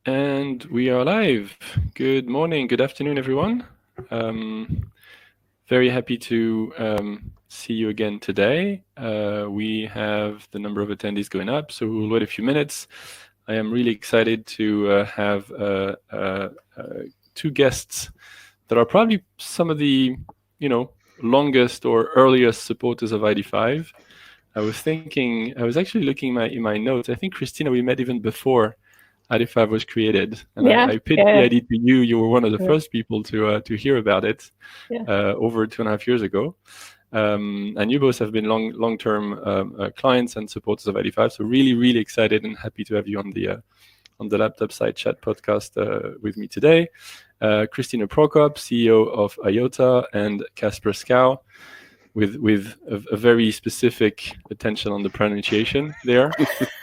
And we are live. Good morning, good afternoon, everyone. Very happy to see you again today. We have the number of attendees going up, so we'll wait a few minutes. I am really excited to have two guests that are probably some of the, longest or earliest supporters of ID5. I was actually looking in my notes. I think, Kristina, we met even before ID5 was created, and I pitched the idea to you. You were one of the first people to hear about it over 2.5 years ago, and you both have been long-term clients and supporters of ID5. So really excited and happy to have you on the Laptop Side Chat podcast with me today. Kristina Prokop, CEO of Eyeota and Kasper Skou, with a very specific attention on the pronunciation there.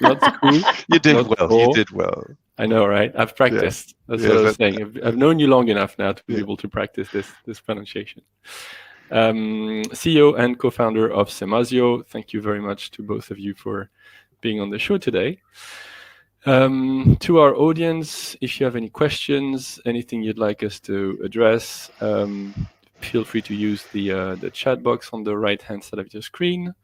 Not cool. You did well. Cool. You did well. I know, right? I've practiced. That's what I was saying. I've known you long enough now to be able to practice this pronunciation. CEO and co-founder of Semasio. Thank you very much to both of you for being on the show today. To our audience, if you have any questions, anything you'd like us to address, feel free to use the chat box on the right-hand side of your screen.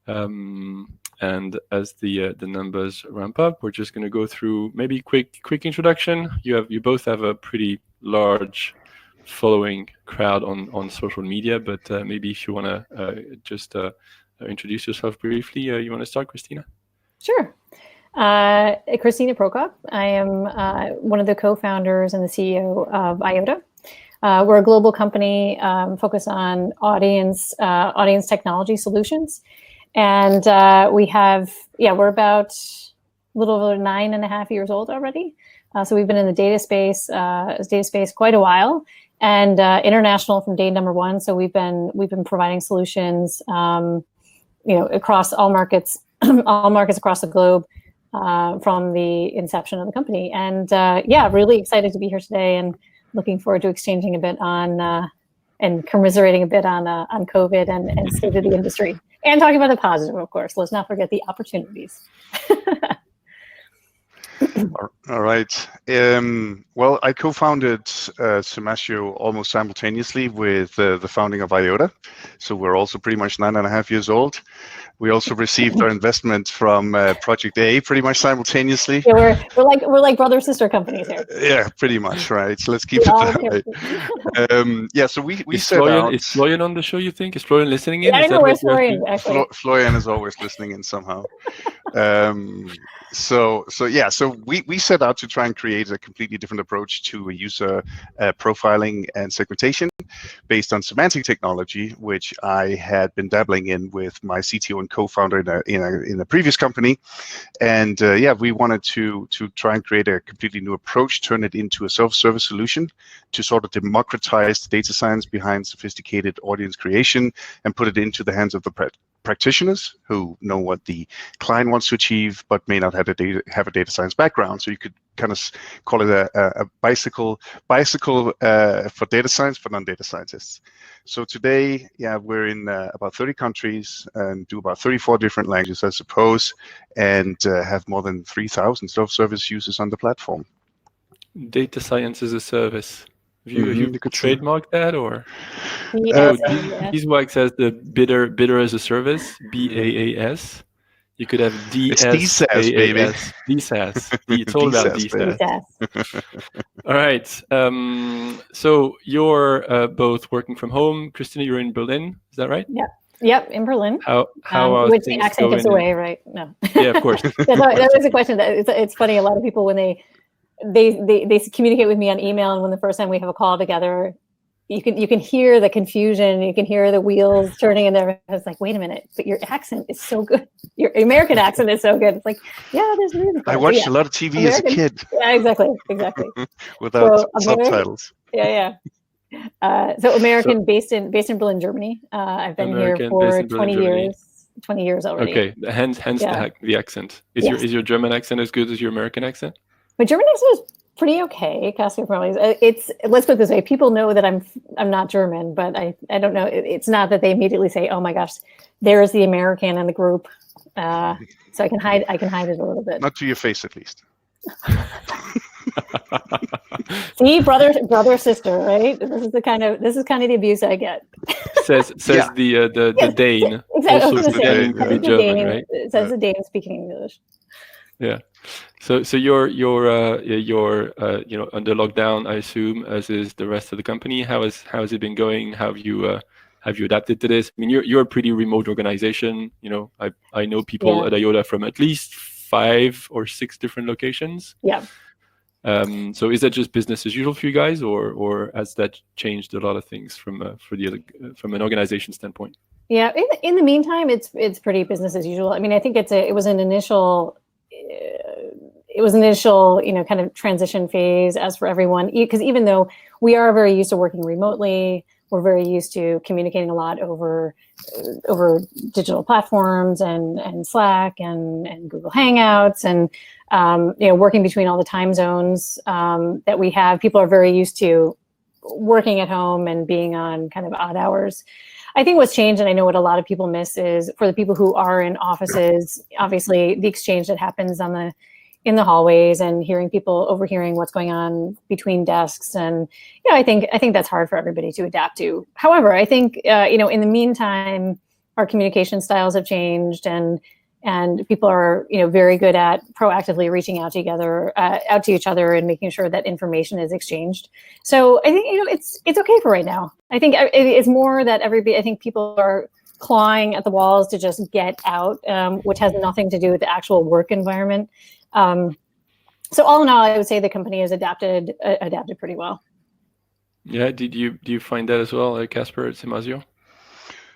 And as the numbers ramp up, we're just going to go through maybe quick introduction. You both have a pretty large following crowd on social media, but maybe if you want to just introduce yourself briefly, you want to start, Kristina? Sure. Kristina Prokop. I am one of the co-founders and the CEO of Eyeota. We're a global company focused on audience technology solutions. And we're about a little over 9.5 years old already. So we've been in the data space quite a while, and international from day number one. So we've been providing solutions, across all markets across the globe from the inception of the company. And really excited to be here today, and looking forward to exchanging a bit on and commiserating a bit on COVID and state of the industry. And talking about the positive, of course. Let's not forget the opportunities. All right. Well, I co-founded Semasio almost simultaneously with the founding of Eyeota. So we're also pretty much 9.5 years old. We also received our investment from Project A pretty much simulataneously. Yeah, we're like brother-sister companies here. Yeah, pretty much, right. So let's keep it that way. So we set out. Is Florian on the show, you think? Is Florian listening in? Yeah, I know where's Florian, actually. Florian is always listening in somehow. So we set out to try and create a completely different approach to user profiling and segmentation based on semantic technology, which I had been dabbling in with my CTO and co-founder in a previous company. And we wanted to try and create a completely new approach, turn it into a self-service solution to sort of democratize the data science behind sophisticated audience creation and put it into the hands of the practitioners who know what the client wants to achieve, but may not have a data science background. So you could kind of call it a bicycle for data science for non-data scientists. So today, we're in about 30 countries and do about 34 different languages, I suppose, and have more than 3,000 self-service users on the platform. Data science as a service. You could trademark that, or Beeswax has the bidder as a service, BaaS. You could have DSaaS, baby. DSaaS. It's all about DSaaS. All right. So you're both working from home. Kristina, you're in Berlin. Is that right? Yep, in Berlin. How are which things the accent going? gives away, right? No. Yeah, of course. That was a question. It's funny. A lot of people, when they communicate with me on email, and when the first time we have a call together, you can hear the confusion, you can hear the wheels turning in there. I was like, wait a minute, but your accent is so good. Your American accent is so good. It's like, there's music. I watched a lot of TV as a kid. Yeah, exactly. Without subtitles. Yeah. So American, based in Berlin, Germany. I've been here for 20 years. 20 years already. Okay, hence the accent. Is your German accent as good as your American accent? My German accent is pretty okay. Casper probably. Let's put it this way: people know that I'm not German, but I don't know. It's not that they immediately say, "Oh my gosh, there's the American in the group." So I can hide it a little bit. Not to your face, at least. See, brother, sister, right? This is kind of the abuse I get. says Yeah. the Dane. Exactly. I was Also going to say, pretending to be the German, Dane, right? it says the Dane speaking English. Yeah. So you're under lockdown, I assume, as is the rest of the company. How has it been going? How have you adapted to this? I mean, you're a pretty remote organization. I know people at Eyeota from at least 5 or 6 different locations. Yeah. So is that just business as usual for you guys, or has that changed a lot of things from an organization standpoint? Yeah. In the meantime, it's pretty business as usual. I mean, I think it was an initial kind of transition phase as for everyone, because even though we are very used to working remotely, we're very used to communicating a lot over digital platforms and Slack and Google Hangouts and working between all the time zones that we have. People are very used to working at home and being on kind of odd hours. I think what's changed, and I know what a lot of people miss, is for the people who are in offices, obviously the exchange that happens in the hallways and overhearing what's going on between desks. And, I think that's hard for everybody to adapt to. However, I think, in the meantime, our communication styles have changed and people are, very good at proactively reaching out to each other and making sure that information is exchanged. So I think, it's okay for right now. I think it's more that I think people are clawing at the walls to just get out, which has nothing to do with the actual work environment. So all in all, I would say the company has adapted pretty well. Yeah. Do you find that as well, Kasper at Semasio?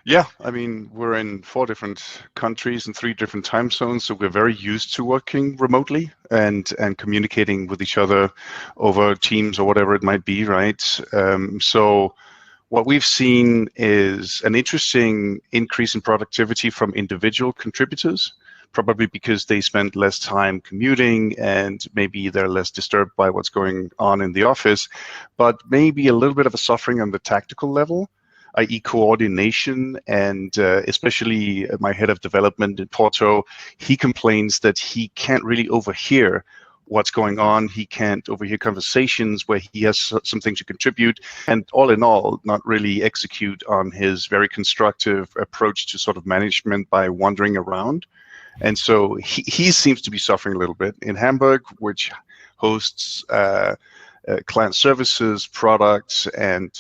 Yeah, I mean, we're in 4 different countries and 3 different time zones, so we're very used to working remotely and communicating with each other over Teams or whatever it might be, right? So what we've seen is an interesting increase in productivity from individual contributors, probably because they spend less time commuting and maybe they're less disturbed by what's going on in the office, but maybe a little bit of a suffering on the tactical level, i.e. coordination, and especially my head of development in Porto, he complains that he can't really overhear what's going on. He can't overhear conversations where he has something to contribute, and all in all, not really execute on his very constructive approach to sort of management by wandering around. And so he seems to be suffering a little bit. In Hamburg, which hosts client services, products, and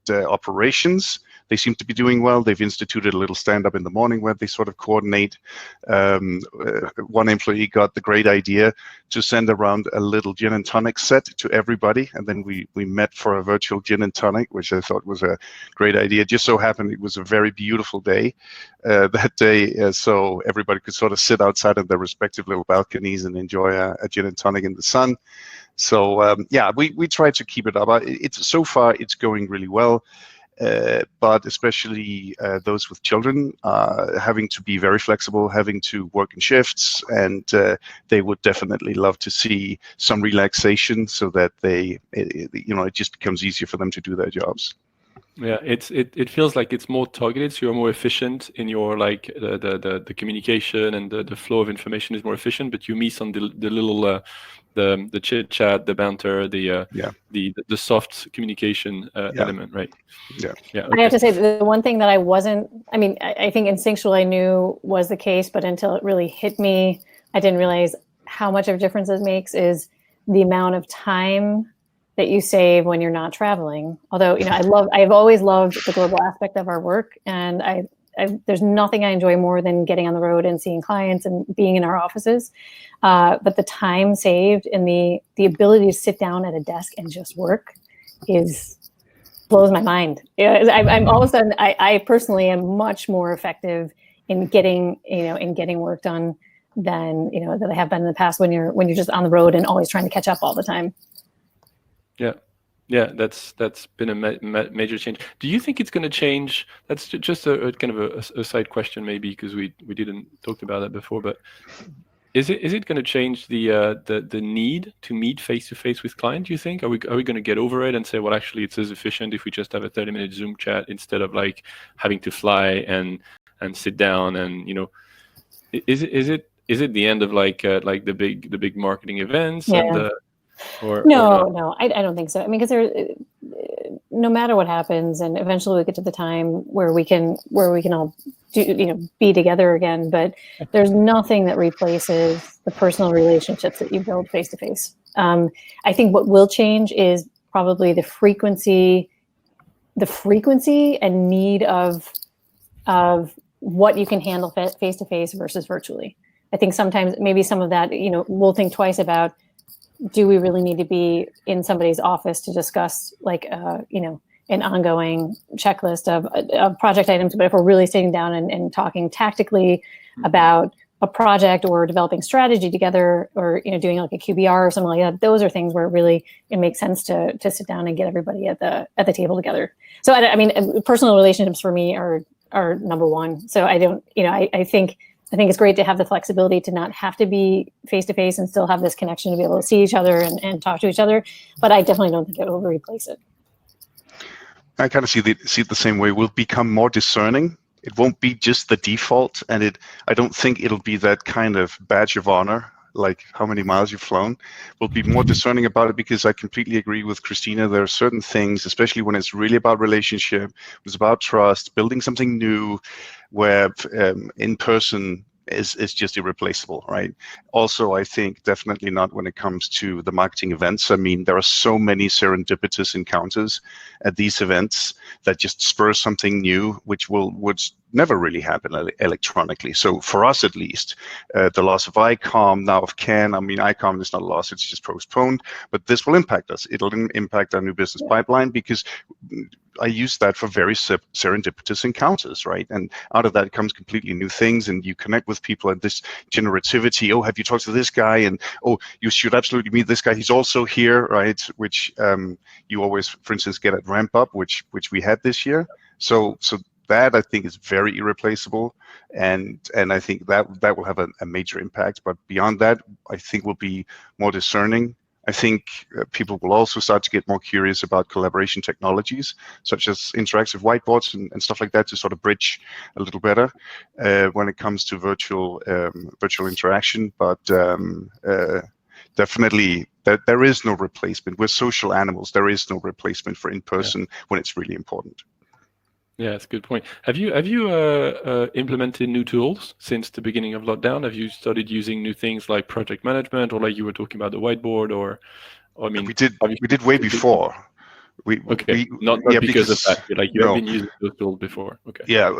operations, they seem to be doing well. They've instituted a little stand-up in the morning where they sort of coordinate. One employee got the great idea to send around a little gin and tonic set to everybody, and then we met for a virtual gin and tonic, which I thought was a great idea. Just so happened it was a very beautiful day that day, so everybody could sort of sit outside of their respective little balconies and enjoy a gin and tonic in the sun. So we try to keep it up. So far it's going really well. But especially those with children having to be very flexible, having to work in shifts, and they would definitely love to see some relaxation so that it just becomes easier for them to do their jobs. Yeah, it feels like it's more targeted, so you're more efficient in your the communication, and the flow of information is more efficient, but you miss on the little the chit chat, the banter, the soft communication element, right? Yeah. Okay. I have to say the one thing that I think instinctually I knew was the case, but until it really hit me, I didn't realize how much of a difference it makes is the amount of time that you save when you're not traveling. Although, I've always loved the global aspect of our work, and there's nothing I enjoy more than getting on the road and seeing clients and being in our offices. But the time saved and the ability to sit down at a desk and just work blows my mind. I'm all of a sudden, I personally am much more effective in getting work done than I have been in the past when you're just on the road and always trying to catch up all the time. Yeah, that's been a major change. Do you think it's going to change? That's just a kind of a side question, maybe, because we didn't talk about that before. But is it going to change the need to meet face to face with clients? Do you think? Are we going to get over it and say, well, actually, it's as efficient if we just have a 30-minute Zoom chat instead of like having to fly and sit down, and is it the end of like the big marketing events? Yeah. And No, I don't think so. I mean, because no matter what happens, and eventually we get to the time where we can all be together again. But there's nothing that replaces the personal relationships that you build face to face. I think what will change is probably the frequency and need of what you can handle face to face versus virtually. I think sometimes maybe some of that, we'll think twice about, do we really need to be in somebody's office to discuss like, an ongoing checklist of project items? But if we're really sitting down and talking tactically about a project or developing strategy together, or doing like a QBR or something like that, those are things where it makes sense to sit down and get everybody at the table together. So I mean, personal relationships for me are number one. So I don't, I think it's great to have the flexibility to not have to be face to face and still have this connection to be able to see each other and talk to each other. But I definitely don't think it will replace it. I kind of see it the same way. We'll become more discerning. It won't be just the default, and I don't think it'll be that kind of badge of honor, like how many miles you've flown. We'll be more discerning about it, because I completely agree with Kristina. There are certain things, especially when it's really about relationship, it's about trust, building something new, where in person is just irreplaceable, right? Also, I think definitely not when it comes to the marketing events. I mean, there are so many serendipitous encounters at these events that just spur something new, which would never really happen electronically. So for us, at least, the loss of ICOM, now of CAN, I mean, ICOM is not a loss, it's just postponed, but this will impact us. It'll impact our new business pipeline, because I use that for very serendipitous encounters, right? And out of that comes completely new things, and you connect with people, and this generativity, oh, have you talked to this guy? And oh, you should absolutely meet this guy, he's also here, right? Which you always, for instance, get at Ramp Up, which we had this year. So that, I think, is very irreplaceable, and I think that will have a major impact. But beyond that, I think we'll be more discerning. I think people will also start to get more curious about collaboration technologies, such as interactive whiteboards and stuff like that, to sort of bridge a little better when it comes to virtual interaction. But definitely, there is no replacement. We're social animals. There is no replacement for in-person when it's really important. Yeah, that's a good point. Have you implemented new tools since the beginning of lockdown? Have you started using new things like project management, or like you were talking about the whiteboard, or I mean, we did way before. Not because of that. Like you have been using those tools before. Okay. Yeah,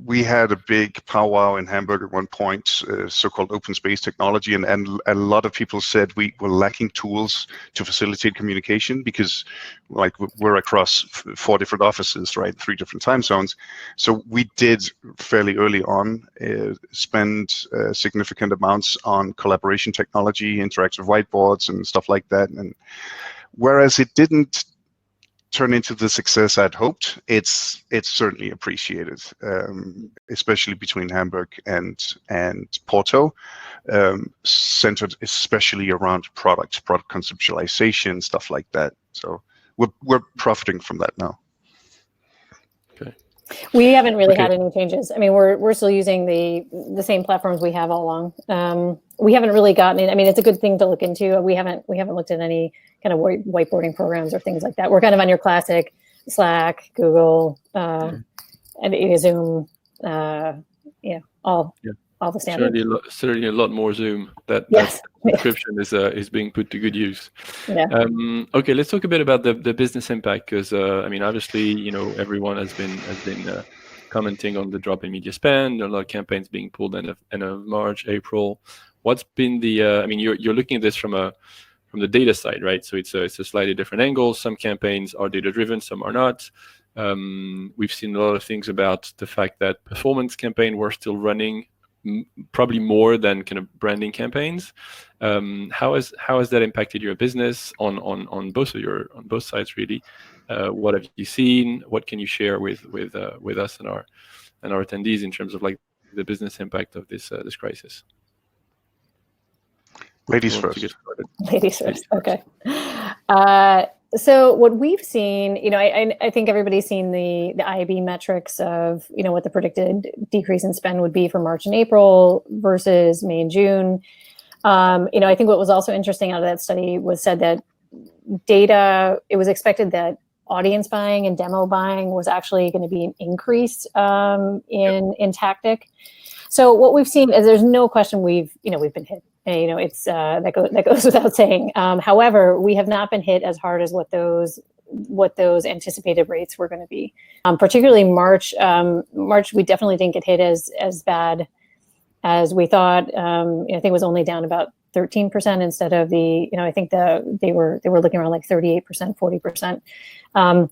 we had a big powwow in Hamburg at one point, so-called open space technology, and a lot of people said we were lacking tools to facilitate communication, because like we're across 4 different offices, right, 3 different time zones. So we did fairly early on spend significant amounts on collaboration technology, interactive whiteboards, and stuff like that. And whereas it didn't turn into the success I'd hoped, it's certainly appreciated, especially between Hamburg and Porto, centered especially around product conceptualization, stuff like that. So we're profiting from that now. Okay. We haven't really had any changes. I mean, we're still using the same platforms we have all along. We haven't really gotten it. I mean, it's a good thing to look into. We haven't looked at any kind of whiteboarding programs or things like that. We're kind of on your classic Slack, Google, and Zoom. All the standard. Certainly a lot more Zoom. That subscription is being put to good use. Yeah. Okay, let's talk a bit about the business impact, because I mean, obviously, everyone has been commenting on the drop in media spend. A lot of campaigns being pulled end of March, April. What's been the? I mean, you're looking at this from the data side, right? So it's a slightly different angle. Some campaigns are data driven, some are not. We've seen a lot of things about the fact that performance campaigns were still running, probably more than kind of branding campaigns. How has that impacted your business on both sides really? What have you seen? What can you share with us and our attendees in terms of like the business impact of this crisis? Ladies first. Ladies first. Okay. So what we've seen, I think everybody's seen the IAB metrics of, what the predicted decrease in spend would be for March and April versus May and June. I think what was also interesting out of that study was said that it was expected that audience buying and demo buying was actually going to be an increase in tactic. So what we've seen is there's no question we've been hit. And, it's that goes without saying. However, we have not been hit as hard as what those anticipated rates were going to be. Particularly March, we definitely didn't get hit as bad as we thought. I think it was only down about 13% instead of I think they were looking around like 38%, 40%.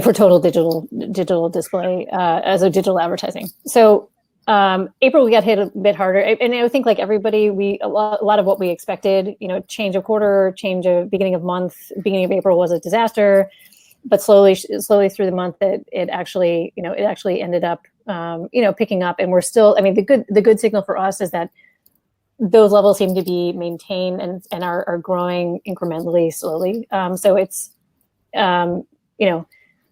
For total digital display as a digital advertising. So April we got hit a bit harder, and I think like everybody, a lot of what we expected. Change of quarter, change of beginning of month. Beginning of April was a disaster, but slowly through the month, it actually ended up picking up, and we're still. The good signal for us is that those levels seem to be maintained and are growing incrementally slowly. So it's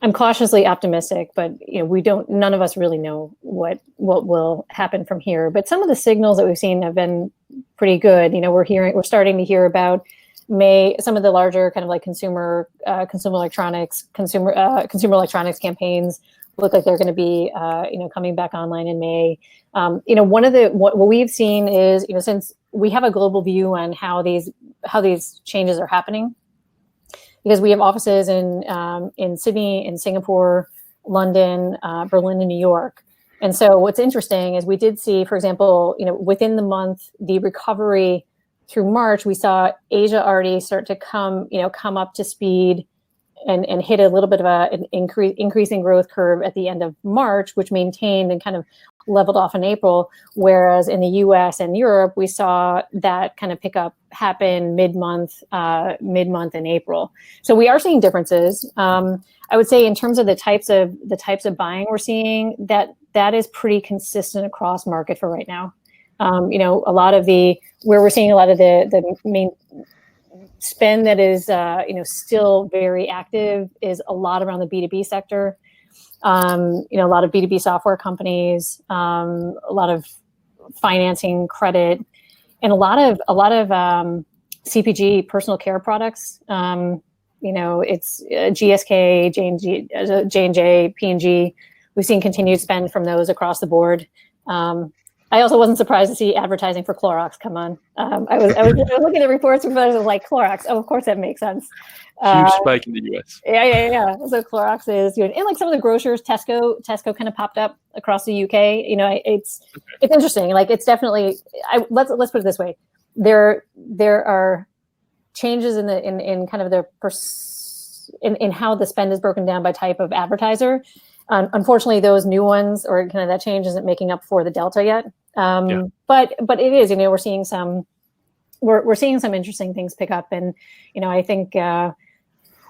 I'm cautiously optimistic, but none of us really know what will happen from here. But some of the signals that we've seen have been pretty good. We're starting to hear about some of the larger kind of like consumer electronics campaigns look like they're going to be coming back online in May. What we've seen is since we have a global view on how these changes are happening, because we have offices in Sydney, in Singapore, London, Berlin, and New York. And so what's interesting is we did see, for example, within the month, the recovery through March, we saw Asia already start to come up to speed and hit a little bit of an increasing growth curve at the end of March, which maintained and kind of leveled off in April. Whereas in the US and Europe, we saw that kind of pickup happen mid-month in April. So we are seeing differences. I would say in terms of the types of buying we're seeing, that is pretty consistent across market for right now. A lot of where we're seeing a lot of the main spend that is still very active is a lot around the B2B sector. A lot of B2B software companies, a lot of financing, credit, and a lot of CPG, personal care products. It's GSK, J&J, P&G. We've seen continued spend from those across the board. I also wasn't surprised to see advertising for Clorox come on. I was looking at the reports and I was like, Clorox. Oh, of course that makes sense. Huge spike in the US. Yeah. So Clorox is doing, and like some of the grocers, Tesco kind of popped up across the UK. It's interesting. Like it's definitely. Let's put it this way. There are changes in kind of in how the spend is broken down by type of advertiser. Unfortunately, those new ones or kind of that change isn't making up for the delta yet. But it is. We're seeing some interesting things pick up, and I think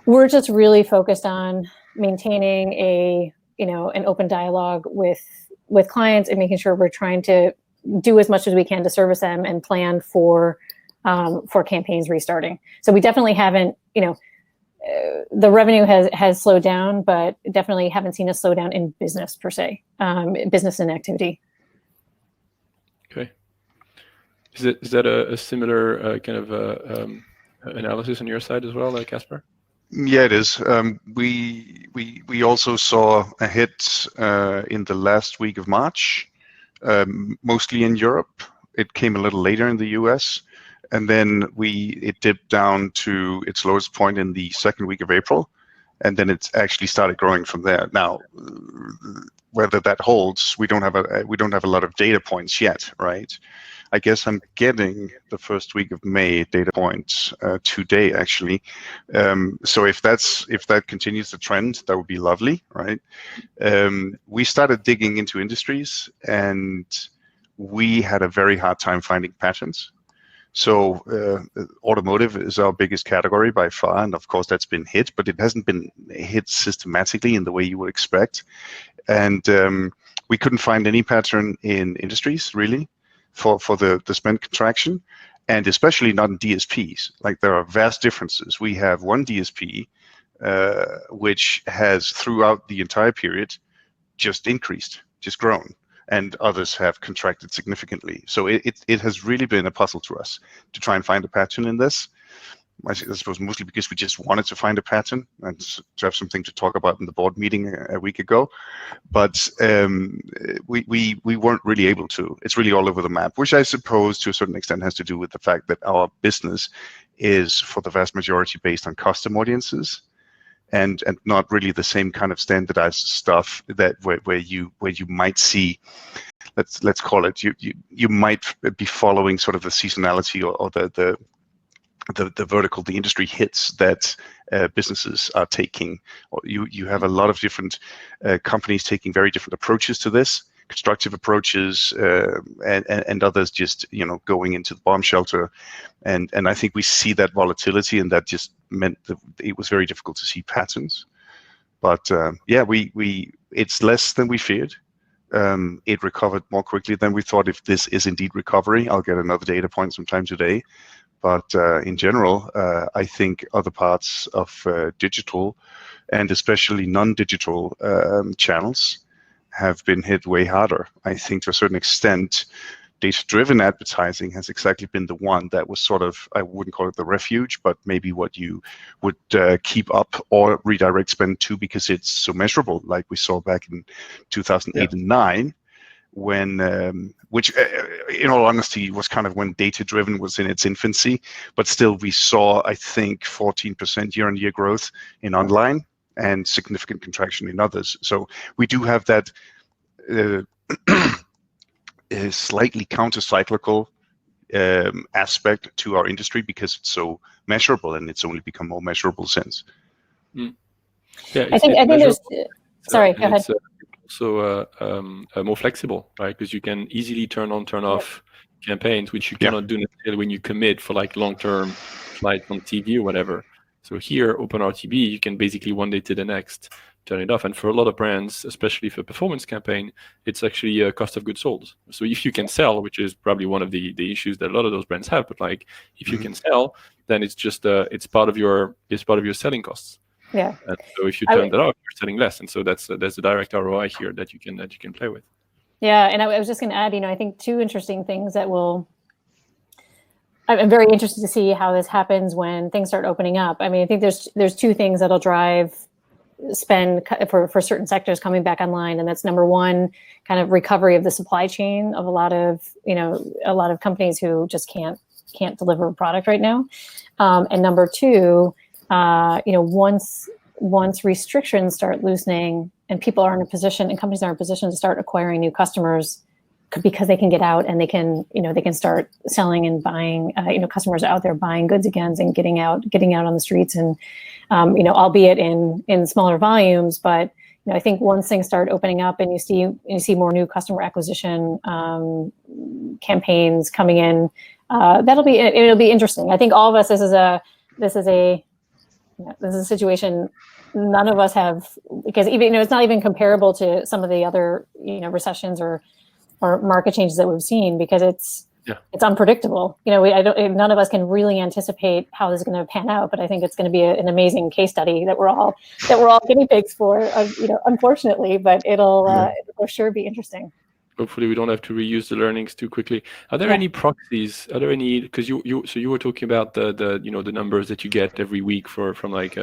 we're just really focused on maintaining an open dialogue with clients and making sure we're trying to do as much as we can to service them and plan for campaigns restarting. So we definitely haven't. The revenue has slowed down, but definitely haven't seen a slowdown in business per se, business and activity. Okay. Is that a similar kind of analysis on your side as well, Kasper? Yeah, it is. We also saw a hit in the last week of March, mostly in Europe. It came a little later in the US. And then it dipped down to its lowest point in the second week of April, and then it's actually started growing from there. Now, whether that holds, we don't have a lot of data points yet, right? I guess I'm getting the first week of May data points today, actually. So if that continues the trend, that would be lovely, right? We started digging into industries, and we had a very hard time finding patterns. So automotive is our biggest category by far, and of course that's been hit, but it hasn't been hit systematically in the way you would expect. And we couldn't find any pattern in industries really for the spend contraction, and especially not in DSPs. Like there are vast differences. We have one DSP which has throughout the entire period just increased, just grown. and others have contracted significantly. So it has really been a puzzle to us to try and find a pattern in this. I suppose mostly because we just wanted to find a pattern and to have something to talk about in the board meeting a week ago. But we weren't really able to. It's really all over the map, which I suppose to a certain extent has to do with the fact that our business is for the vast majority based on custom audiences, and not really the same kind of standardized stuff that where you might see. Let's call it you might be following sort of the seasonality or the vertical, the industry hits that businesses are taking. You have a lot of different companies taking very different approaches to this, constructive approaches, and others just going into the bomb shelter, and I think we see that volatility, and that just meant that it was very difficult to see patterns. But yeah, we it's less than we feared. It recovered more quickly than we thought. If this is indeed recovery, I'll get another data point sometime today. But in general, I think other parts of digital, and especially non-digital channels, have been hit way harder. I think to a certain extent, data-driven advertising has exactly been the one that was sort of, I wouldn't call it the refuge, but maybe what you would keep up or redirect spend to, because it's so measurable, like we saw back in 2008 and 9. When which in all honesty was kind of when data-driven was in its infancy, but still we saw, I think, 14% year-on-year growth in online and significant contraction in others. So we do have that slightly counter-cyclical aspect to our industry, because it's so measurable, and it's only become more measurable since. Yeah, I think there's sorry, go ahead. So more flexible, right? Because you can easily turn on, turn off campaigns, which you cannot do necessarily when you commit for like long-term flights on TV or whatever. So here, OpenRTB, you can basically one day to the next turn it off. And for a lot of brands, especially for performance campaign, it's actually a cost of goods sold. So if you can sell, which is probably one of the issues that a lot of those brands have, but like if you can sell, then it's just it's part of your selling costs. Yeah. And so if you turn that off, you're selling less, and so that's a direct ROI here that you can play with. Yeah, and I was just going to add, I think two interesting things that I'm very interested to see how this happens when things start opening up. I mean, I think there's two things that'll drive spend for certain sectors coming back online, and that's number one, kind of recovery of the supply chain of a lot of companies who just can't deliver a product right now, and number two, once restrictions start loosening and people are in a position and companies are in a position to start acquiring new customers because they can get out and they can start selling and buying, customers out there buying goods again and getting out on the streets, and albeit in smaller volumes, but I think once things start opening up and you see more new customer acquisition campaigns coming in, it'll be interesting. I think all of us, this is a situation none of us have, because even it's not even comparable to some of the other recessions or market changes that we've seen, because it's unpredictable. None of us can really anticipate how this is going to pan out, but I think it's going to be an amazing case study that we're all guinea pigs for, unfortunately, but it'll sure be interesting. Hopefully we don't have to reuse the learnings too quickly. Are there any proxies? Are there any, because you were talking about the numbers that you get every week from like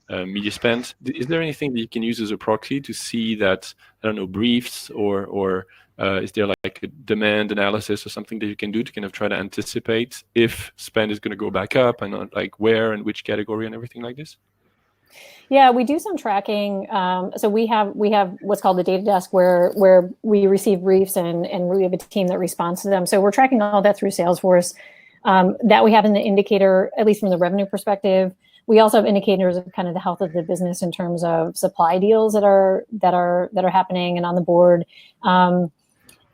media spend. Is there anything that you can use as a proxy to see that, I don't know, briefs or is there like a demand analysis or something that you can do to kind of try to anticipate if spend is going to go back up, and like where and which category and everything like this? Yeah, we do some tracking. So we have what's called the data desk, where we receive briefs and we have a team that responds to them. So we're tracking all that through Salesforce. That we have an indicator, at least from the revenue perspective. We also have indicators of kind of the health of the business in terms of supply deals that are happening and on the board.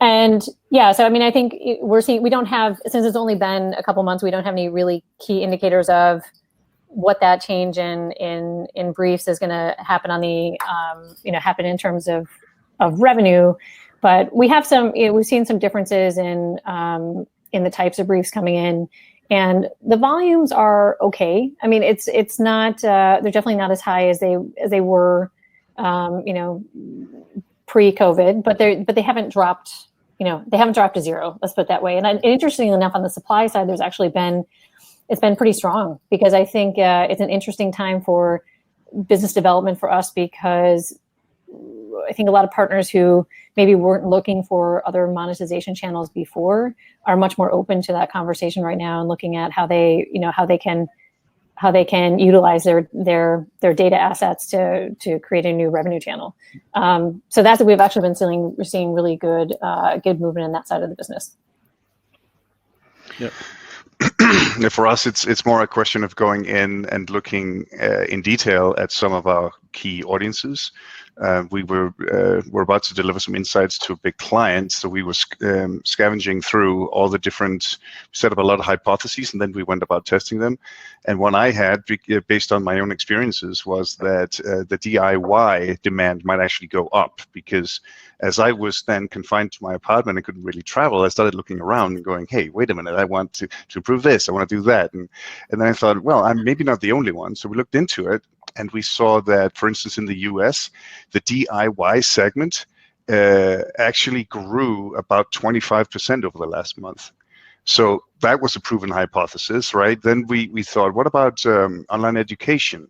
And yeah, so I mean, I think we don't have, since it's only been a couple months, we don't have any really key indicators of what that change in briefs is going to happen on the happen in terms of revenue. But we have we've seen some differences in the types of briefs coming in, and the volumes are okay. I mean, it's not they're definitely not as high as they were pre-COVID, but they haven't dropped. They haven't dropped to zero. Let's put it that way. And interestingly enough, on the supply side, it's been pretty strong, because I think it's an interesting time for business development for us, because I think a lot of partners who maybe weren't looking for other monetization channels before are much more open to that conversation right now, and looking at how they can utilize their data assets to create a new revenue channel. So that's what we've actually been seeing really good movement in that side of the business. Yeah. For us, it's more a question of going in and looking in detail at some of our key audiences. We're about to deliver some insights to a big client, so we were scavenging through all the different, set up a lot of hypotheses, and then we went about testing them. And one I had, based on my own experiences, was that the DIY demand might actually go up, because as I was then confined to my apartment and couldn't really travel, I started looking around and going, hey, wait a minute, I want to improve this, I want to do that. And then I thought, well, I'm maybe not the only one. So we looked into it, and we saw that, for instance, in the US, the DIY segment actually grew about 25% over the last month. So that was a proven hypothesis, right? Then we thought, what about online education?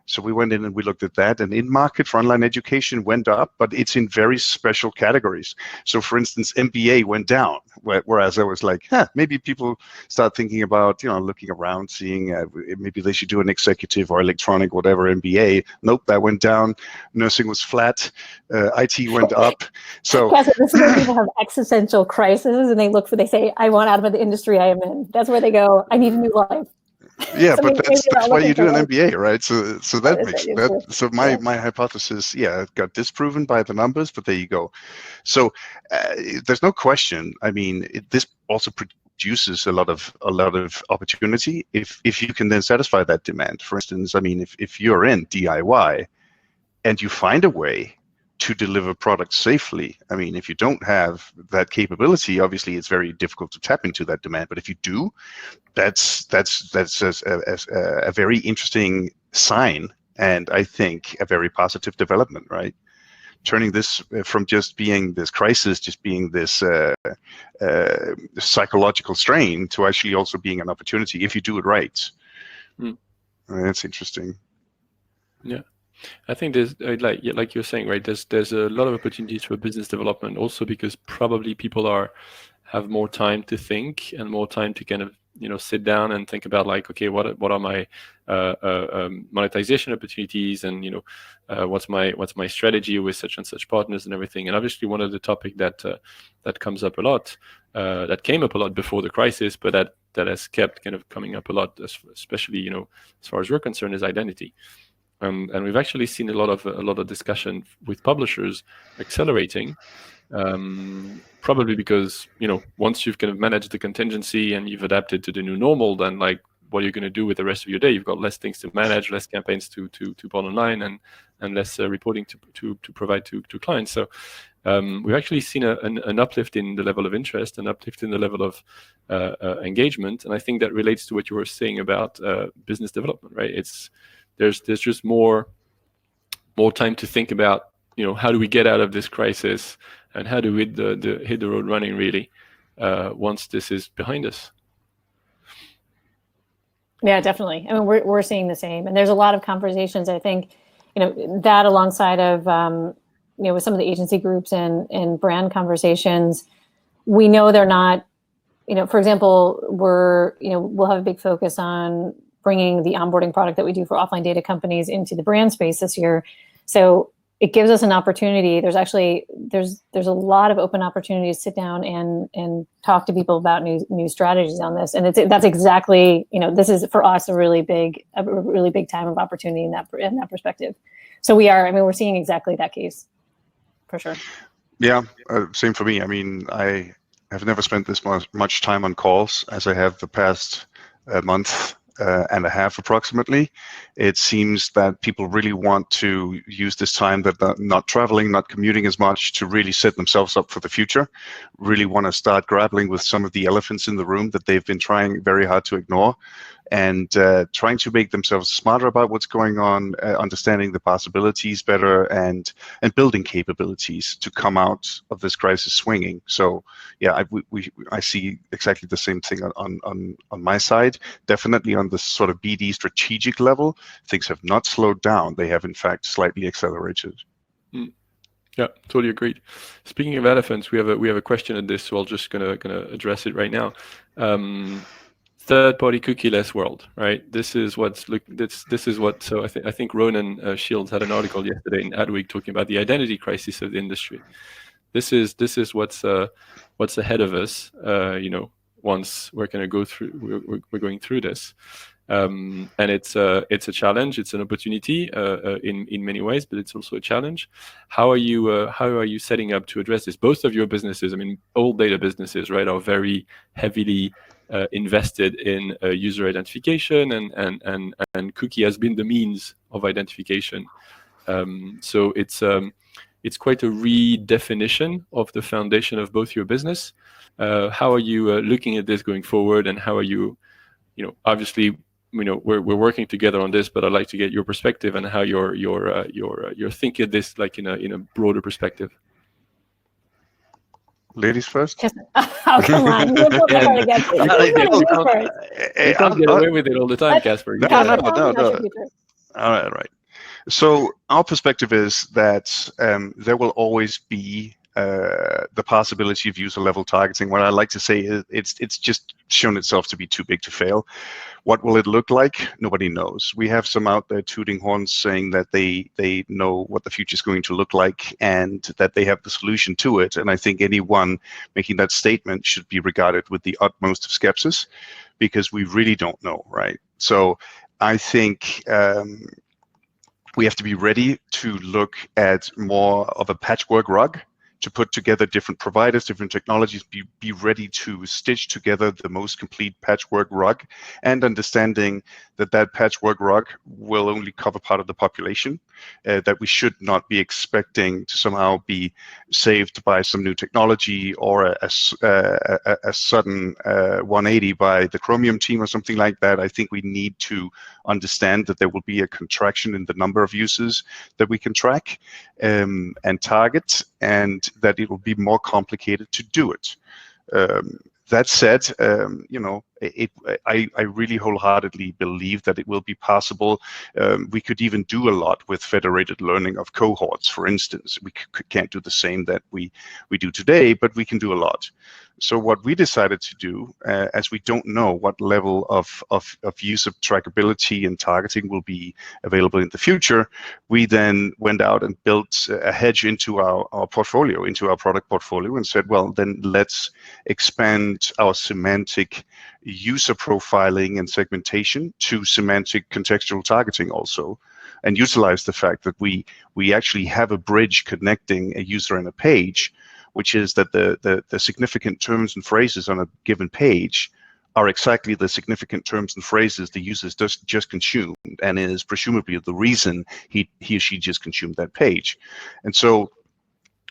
So we went in and we looked at that, and in market for online education went up, but it's in very special categories. So for instance, MBA went down, whereas I was like, maybe people start thinking about, looking around, seeing maybe they should do an executive or electronic, whatever MBA. Nope, that went down. Nursing was flat. IT went up. So this is where people have existential crises, and they say, I want out of the industry I am in. That's where they go, I need a new life. Yeah, but that's why you do an MBA, right? So that makes that. So my hypothesis, got disproven by the numbers, but there you go. So there's no question. I mean, this also produces a lot of opportunity if you can then satisfy that demand. For instance, I mean, if you're in DIY and you find a way to deliver products safely. I mean, if you don't have that capability, obviously it's very difficult to tap into that demand. But if you do, that's a very interesting sign, and I think a very positive development, right? Turning this from just being this crisis, just being this psychological strain, to actually also being an opportunity if you do it right. That's interesting. Yeah. I think there's like you're saying, right? There's a lot of opportunities for business development, also because probably people have more time to think and more time to kind of sit down and think about, like, okay, what are my monetization opportunities, and what's my strategy with such and such partners and everything. And obviously one of the topic that comes up a lot, that came up a lot before the crisis, but that has kept kind of coming up a lot, especially as far as we're concerned, is identity. And we've actually seen a lot of discussion with publishers accelerating, probably because once you've kind of managed the contingency and you've adapted to the new normal, then like what are you going to do with the rest of your day? You've got less things to manage, less campaigns to put online, and less reporting to provide to clients. So we've actually seen an uplift in the level of interest, an uplift in the level of engagement, and I think that relates to what you were saying about business development, right? There's just more time to think about, how do we get out of this crisis, and how do we hit the road running, really, once this is behind us. Yeah, definitely. I mean, we're seeing the same, and there's a lot of conversations. I think, that alongside of, with some of the agency groups and brand conversations, we know they're not, for example, we'll have a big focus on bringing the onboarding product that we do for offline data companies into the brand space this year. So it gives us an opportunity. There's a lot of open opportunities to sit down and talk to people about new strategies on this. And that's exactly, this is for us a really big time of opportunity in that perspective. So we're seeing exactly that case, for sure. Yeah, same for me. I mean, I have never spent this much time on calls as I have the past month and a half approximately. It seems that people really want to use this time that they're not traveling, not commuting as much, to really set themselves up for the future, really want to start grappling with some of the elephants in the room that they've been trying very hard to ignore. and trying to make themselves smarter about what's going on, understanding the possibilities better, and building capabilities to come out of this crisis swinging. So yeah, I see exactly the same thing on my side. Definitely on the sort of BD strategic level, things have not slowed down. They have in fact slightly accelerated. Yeah, totally agreed. Speaking of elephants, we have a question at this, so I'll just gonna address it right now. Third-party cookie-less world, right? This is what. So I think Ronan Shields had an article yesterday in Adweek talking about the identity crisis of the industry. This is what's ahead of us. Once we're going to go through, we're going through this. And it's a challenge. It's an opportunity in many ways, but it's also a challenge. How are you setting up to address this? Both of your businesses, I mean, all data businesses, right, are very heavily invested in user identification, and cookie has been the means of identification. So it's quite a redefinition of the foundation of both your business. How are you looking at this going forward, and how are you, obviously, we're working together on this, but I'd like to get your perspective and how you're thinking of this, like in a broader perspective. Ladies first. Oh, come on! You can't get away with it all the time, Kasper. No. All right. So our perspective is that there will always be the possibility of user-level targeting. What I like to say is it's just shown itself to be too big to fail. What will it look like? Nobody knows. We have some out there tooting horns saying that they know what the future is going to look like and that they have the solution to it. And I think anyone making that statement should be regarded with the utmost of skepsis, because we really don't know, right? So I think we have to be ready to look at more of a patchwork rug, to put together different providers, different technologies, be ready to stitch together the most complete patchwork rug, and understanding that patchwork rug will only cover part of the population, that we should not be expecting to somehow be saved by some new technology or a sudden 180 by the Chromium team or something like that. I think we need to understand that there will be a contraction in the number of users that we can track and target, and that it will be more complicated to do it. That said, I really wholeheartedly believe that it will be possible. We could even do a lot with federated learning of cohorts, for instance. We can't do the same that we do today, but we can do a lot. So what we decided to do, as we don't know what level of user trackability and targeting will be available in the future, we then went out and built a hedge into our portfolio, into our product portfolio, and said, well, then let's expand our semantic user profiling and segmentation to semantic contextual targeting also, and utilize the fact that we actually have a bridge connecting a user and a page, which is that the significant terms and phrases on a given page are exactly the significant terms and phrases the user just consumed, and is presumably the reason he or she just consumed that page. And so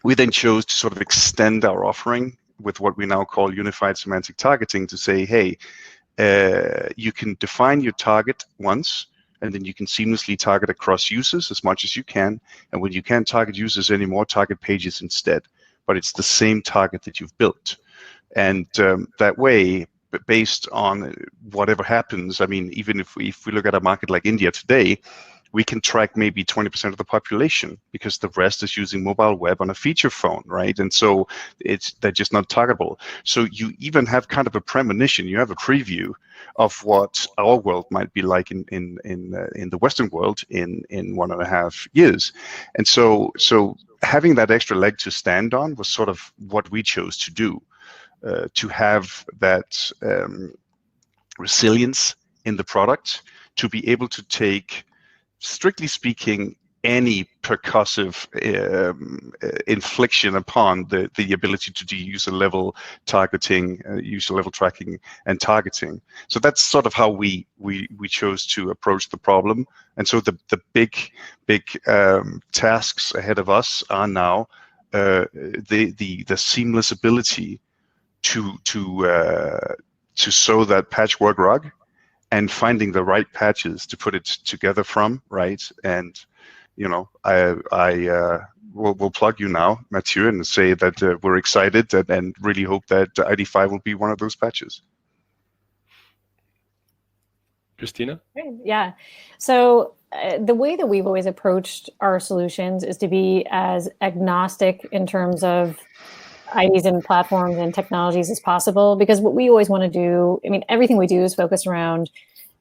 we then chose to sort of extend our offering with what we now call unified semantic targeting, to say, hey, you can define your target once, and then you can seamlessly target across users as much as you can. And when you can't target users anymore, target pages instead. But it's the same target that you've built. And that way, based on whatever happens, I mean, even if we look at a market like India today, we can track maybe 20% of the population, because the rest is using mobile web on a feature phone, right? And so they're just not targetable. So you even have kind of a premonition, you have a preview of what our world might be like in the Western world in 1.5 years. And so having that extra leg to stand on was sort of what we chose to do, to have that resilience in the product, to be able to take, strictly speaking, any percussive infliction upon the ability to do user-level targeting, user-level tracking and targeting. So that's sort of how we chose to approach the problem. And so the big tasks ahead of us are now the seamless ability to sew that patchwork rug, and finding the right patches to put it together from, right? And we'll plug you now, Mathieu, and say that we're excited and really hope that ID5 will be one of those patches. Kristina? Yeah. So the way that we've always approached our solutions is to be as agnostic in terms of IDs and platforms and technologies as possible, because what we always want to do, I mean, everything we do is focused around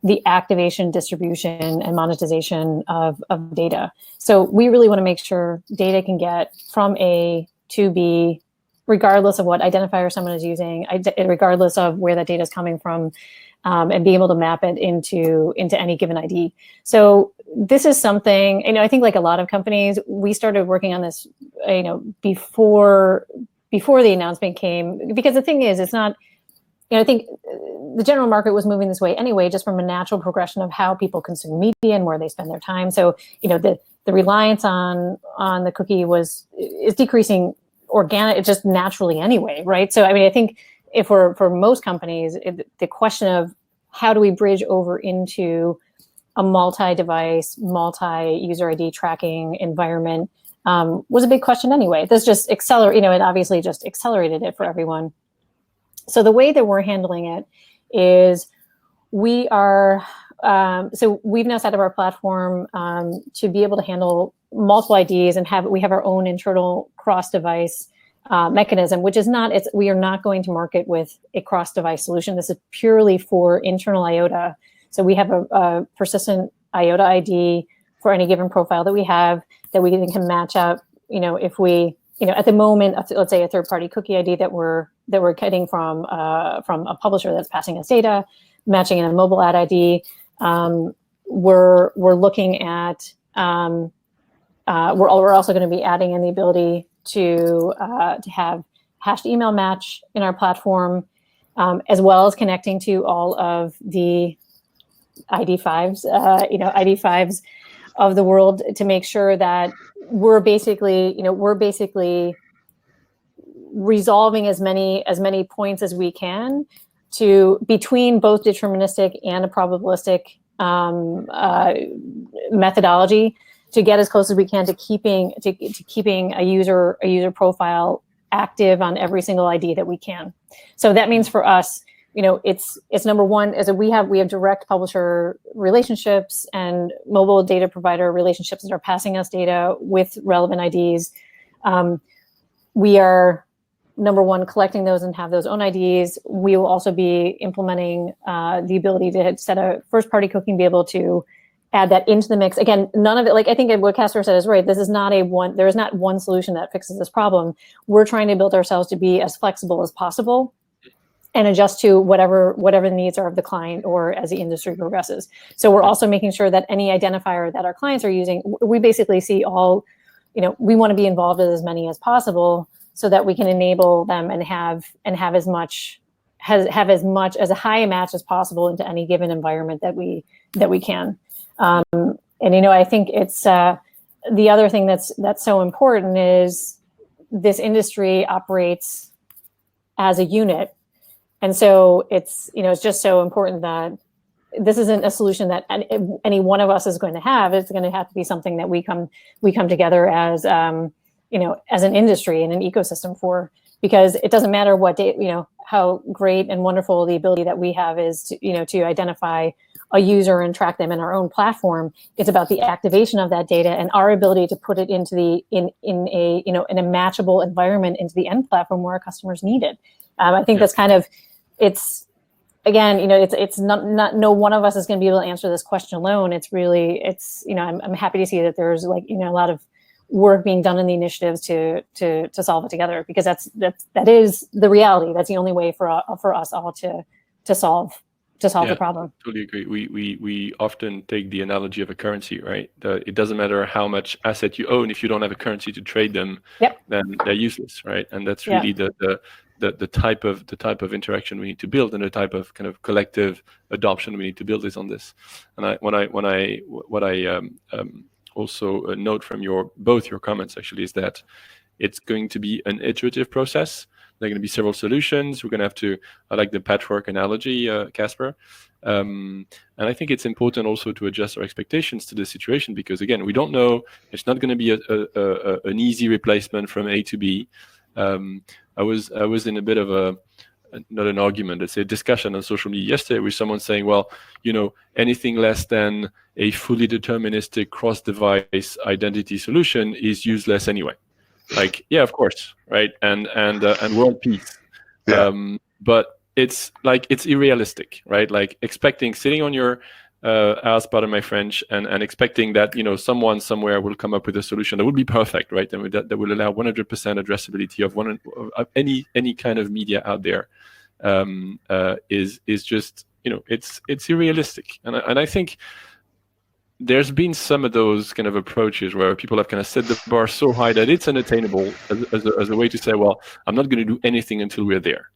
the activation, distribution, and monetization of data. So we really want to make sure data can get from A to B, regardless of what identifier someone is using, regardless of where that data is coming from, and be able to map it into any given ID. So this is something, I think like a lot of companies, we started working on this, before the announcement came, because the thing is, it's not, I think the general market was moving this way anyway, just from a natural progression of how people consume media and where they spend their time. So, the reliance on the cookie is decreasing it's just naturally anyway, right? So, I think for most companies, the question of how do we bridge over into a multi-device, multi-user ID tracking environment was a big question anyway. This just it obviously just accelerated it for everyone. So the way that we're handling it is we've now set up our platform to be able to handle multiple IDs, and we have our own internal cross-device mechanism, which is we are not going to market with a cross-device solution. This is purely for internal Eyeota. So we have a persistent Eyeota ID for any given profile that we have that we can match up, if we, at the moment, let's say a third-party cookie ID that we're getting from a publisher that's passing us data, matching in a mobile ad ID. We're looking at. We're also going to be adding in the ability to have hashed email match in our platform, as well as connecting to all of the ID5s, ID5s of the world, to make sure that we're basically resolving as many points as we can between both deterministic and a probabilistic methodology, to get as close as we can to keeping a user profile active on every single ID that we can. So that means for us, it's number one is that we have direct publisher relationships and mobile data provider relationships that are passing us data with relevant IDs. We are number one collecting those and have those own IDs. We will also be implementing the ability to set a first-party cookie and be able to add that into the mix. Again, none of it, like I think what Kasper said is right. This is not there is not one solution that fixes this problem. We're trying to build ourselves to be as flexible as possible and adjust to whatever the needs are of the client or as the industry progresses. So we're also making sure that any identifier that our clients are using, we basically see all, we want to be involved with as many as possible so that we can enable them and have as much as high a match as possible into any given environment that we can. And I think it's the other thing that's so important is this industry operates as a unit, and so it's just so important that this isn't a solution that any one of us is going to have. It's going to have to be something that we come together as as an industry and an ecosystem for, because it doesn't matter what how great and wonderful the ability that we have is to identify a user and track them in our own platform. It's about the activation of that data and our ability to put it into in a matchable environment into the end platform where our customers need it. I think that's kind of, it's not no one of us is going to be able to answer this question alone. It's really, I'm happy to see that there's a lot of work being done in the initiatives to solve it together, because that is the reality. That's the only way for us all to solve the problem. Totally agree. We often take the analogy of a currency, right? It doesn't matter how much asset you own, if you don't have a currency to trade them, then they're useless, right? And that's really the type of interaction we need to build, and the type of kind of collective adoption we need to build is on this. And what I also note from both your comments actually is that it's going to be an iterative process. There are going to be several solutions. We're going to have to, I like the patchwork analogy, Kasper. And I think it's important also to adjust our expectations to the situation, because again, we don't know. It's not going to be an easy replacement from A to B. I was in a bit of a, not an argument, it's a discussion on social media yesterday with someone saying, well, anything less than a fully deterministic cross-device identity solution is useless anyway. Like, yeah, of course, right? And world peace. Yeah. But it's unrealistic, right? Like sitting on your ass, pardon my French, and expecting that someone somewhere will come up with a solution that would be perfect, right? And that will allow 100% addressability of any kind of media out there, is just it's unrealistic. And I think there's been some of those kind of approaches where people have kind of set the bar so high that it's unattainable as a way to say, well, I'm not going to do anything until we're there.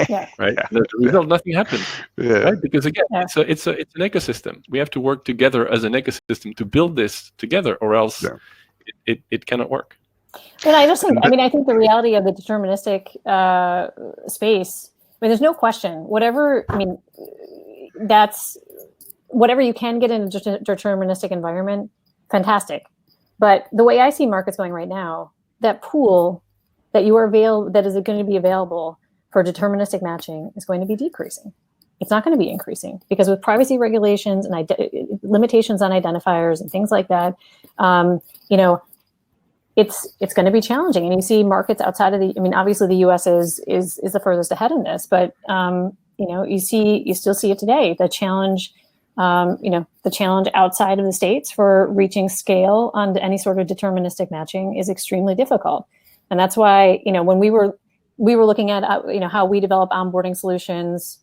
Yeah. Right. Yeah. The result, nothing happens. Yeah. Right. Because again, it's an ecosystem. We have to work together as an ecosystem to build this together, or else it cannot work. And I just think, I think the reality of the deterministic space, there's no question. Whatever you can get in a deterministic environment, fantastic. But the way I see markets going right now, that pool that is going to be available for deterministic matching is going to be decreasing. It's not going to be increasing, because with privacy regulations and limitations on identifiers and things like that, it's going to be challenging. And you see markets outside of obviously the U.S. is the furthest ahead in this, but you still see it today. The challenge outside of the States for reaching scale on any sort of deterministic matching is extremely difficult. And that's why, when we were looking at, how we develop onboarding solutions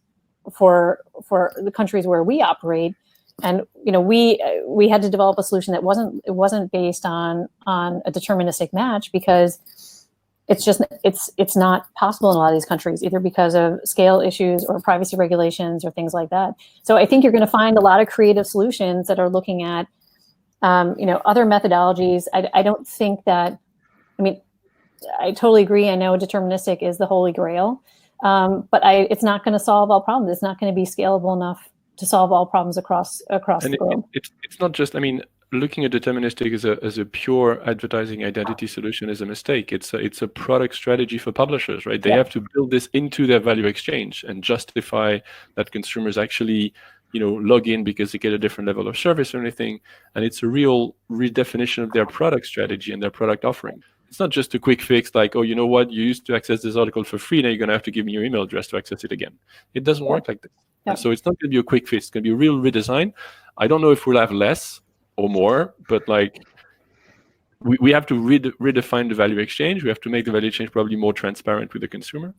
for the countries where we operate, and we had to develop a solution that wasn't based on a deterministic match, because it's not possible in a lot of these countries, either because of scale issues or privacy regulations or things like that. So I think you're going to find a lot of creative solutions that are looking at other methodologies. I don't think that, I totally agree. I know deterministic is the holy grail, but it's not going to solve all problems. It's not going to be scalable enough to solve all problems across the globe. It's not just, looking at deterministic as a pure advertising identity solution is a mistake. It's a product strategy for publishers, right? They have to build this into their value exchange and justify that consumers actually log in because they get a different level of service or anything. And it's a real redefinition of their product strategy and their product offering. It's not just a quick fix like, oh, you know what, you used to access this article for free, now you're going to have to give me your email address to access it again. It doesn't work like this. And so it's not going to be a quick fix. It's going to be a real redesign. I don't know if we'll have less or more, but we have to redefine the value exchange. We have to make the value exchange probably more transparent with the consumer.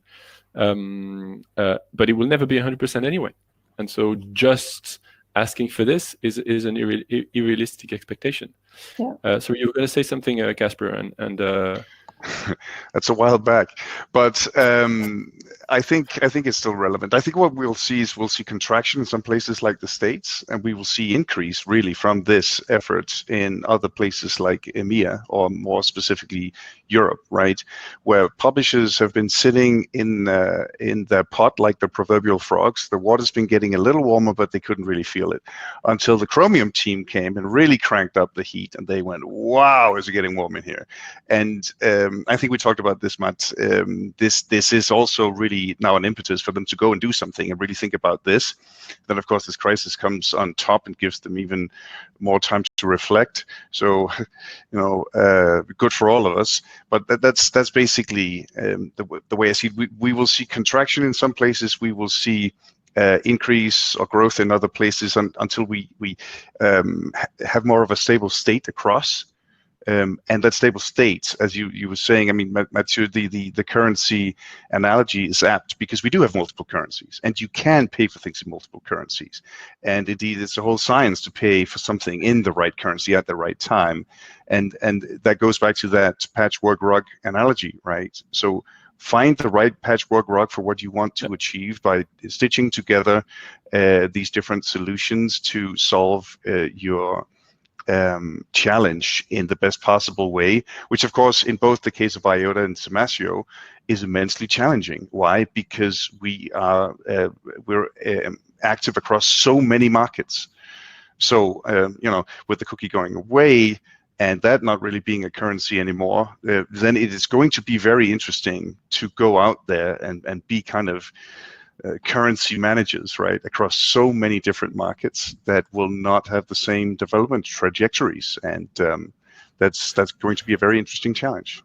But it will never be 100% anyway. And so just asking for this is an unrealistic expectation. Yeah. So you were going to say something, Kasper, and that's a while back, but I think it's still relevant. I think what we'll see contraction in some places like the States, and we will see increase really from this effort in other places like EMEA, or more specifically Europe, right, where publishers have been sitting in their pot like the proverbial frogs. The water's been getting a little warmer, but they couldn't really feel it until the Chromium team came and really cranked up the heat, and they went, "Wow, is it getting warm in here?" And I think we talked about this, Matt. This is also really now an impetus for them to go and do something and really think about this. Then, of course, this crisis comes on top and gives them even more time to reflect. So, good for all of us. But that's basically the way I see it. We will see contraction in some places. We will see increase or growth in other places until we have more of a stable state across. And that stable state, as you were saying, Mathieu, the currency analogy is apt, because we do have multiple currencies, and you can pay for things in multiple currencies. And indeed, it's a whole science to pay for something in the right currency at the right time. And that goes back to that patchwork rug analogy, right? So find the right patchwork rug for what you want to achieve by stitching together these different solutions to solve your challenge in the best possible way, which of course in both the case of Eyeota and Semasio is immensely challenging. Why? Because we're active across so many markets. So with the cookie going away and that not really being a currency anymore, then it is going to be very interesting to go out there and be kind of currency managers, right, across so many different markets that will not have the same development trajectories, and that's going to be a very interesting challenge.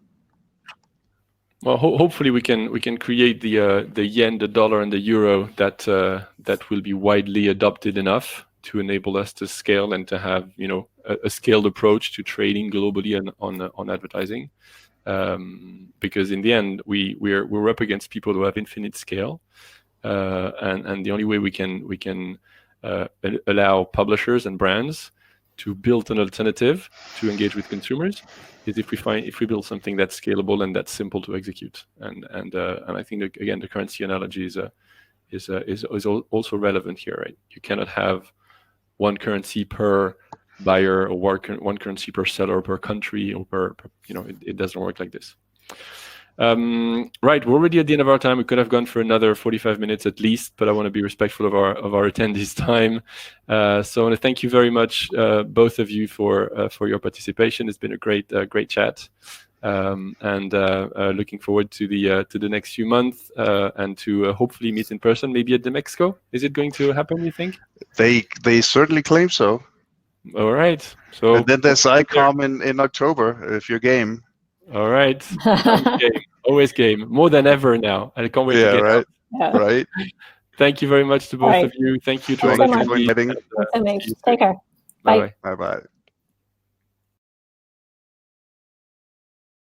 Well, hopefully we can create the yen, the dollar, and the euro that will be widely adopted enough to enable us to scale and to have a scaled approach to trading globally and on advertising, because in the end we're up against people who have infinite scale. And the only way we can allow publishers and brands to build an alternative to engage with consumers is if we build something that's scalable and that's simple to execute. And I think that, again, the currency analogy is also relevant here, right? You cannot have one currency per buyer or one currency per seller per country or per it doesn't work like this. Right, we're already at the end of our time. We could have gone for another 45 minutes at least, but I want to be respectful of our attendees' time. So I want to thank you very much, both of you, for your participation. It's been a great chat, and looking forward to the next few months and to hopefully meet in person, maybe at the Mexico. Is it going to happen, you think? They certainly claim so. All right. So and then there's ICOM in October if you're game. All right. Game. Always game. More than ever now. I can't wait to get out. Yeah. Right. Thank you very much to both of you. Thank you to all Thank attendees. you for inviting. Take care. Bye. Bye-bye.